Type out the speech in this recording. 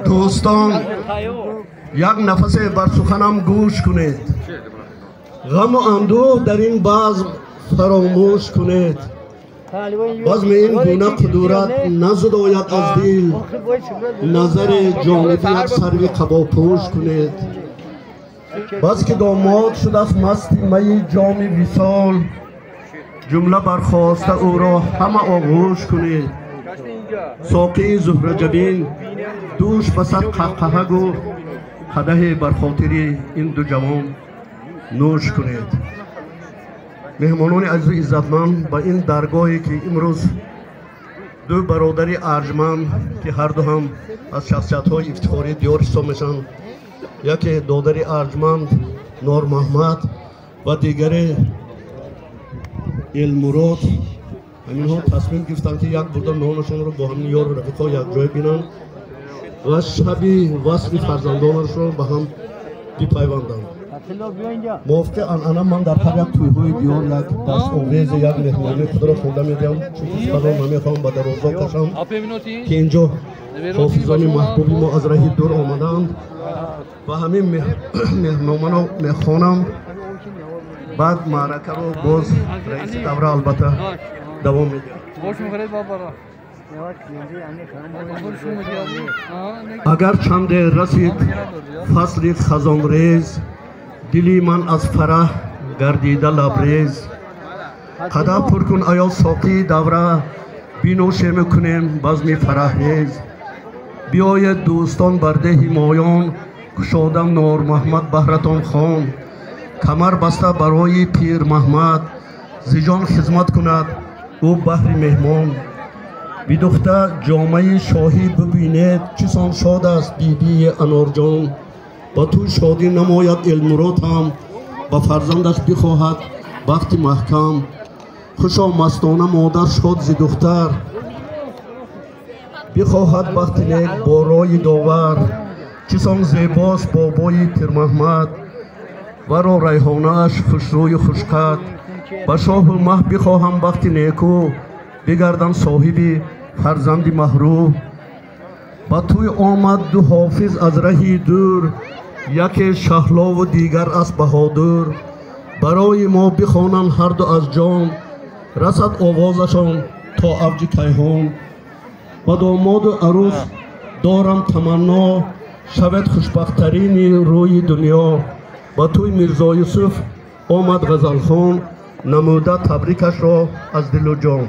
دوستان یک نفس بر سخنم گوش کنید. غم و اندوه در این بزم فراموش کنید. بزم این گونه کدورت نزداید از دل. نظر جانبی یک سروی قباپوش کنید. بس که داماد شده است مست می جام وصال، جمله برخواسته او را همه آغوش کنید. ساقی زهره جبین دوش بسد قهقه گفت، قدح بر خاطر این دو جوان نوش کنید. مهمانان عزیز عزتمند، با این درگاهی که امروز دو برادری ارجمند که هر دو هم از شخصیت‌های افتخاری دیار حساب میشن، یکی دادری ارجمند نور محمد و دیگری المراد، همین ها تصمیم گرفتند که یک برده نامشان رو با همین یار و رفیقا یک جای بینند و شبی وصل فرزندانشان به هم بپیوندند. موافق انعنه من در هر یک توی‌های دیار یک دست آویز یک مهمانی خود را خونده می‌دهم، چون فردا نمیخواهم به درازا کشم که اینجا حافظان محبوبی ما از راه دور آمدند و همین مهمانان میخوانم. بعد معرکه رو باز رئیس دوره البته دوام میده. اگر چند رسید فصل خزان ریز، دلی من از فرح گردیده لبریز. قدح پر کن آیا ساقی دوره، بینوشه میکنیم بزم فرح ریز. بیاید دوستان برده حمایان، کشادم نور محمد بهرتان خان. کمر بسته برای پیر محمد، زیجان خدمت کند او بحر مهمان. بدخته جامعه شاهی ببینید، چسان شاد است بیبی انار جان. با تو شادی نماید المراد هم، با فرزندش بخواهد بخت محکم. خوشا مستانه مادر شاد ز دختر، بخواهد بخت نیک با رای داور. چسان زیباست بابای پیر محمد، ورا ریحانه اش خوشروی خوشقد. با شاه المه بخواهم بخت نیکو، بگردم صاحب فرزند محروم. با توی آمد دو حافظ از رهی دور، یکی شهلا و دیگر از بهادر. برای ما بخوانند هر دو از جان، رسد آوازشان تا اوج کیهان. با داماد و عروس دارم تمنا، شود خوشبختترین روی دنیا. با توی میرزا یوسف آمد غزل خان، نموده تبریکش را از دل و جان.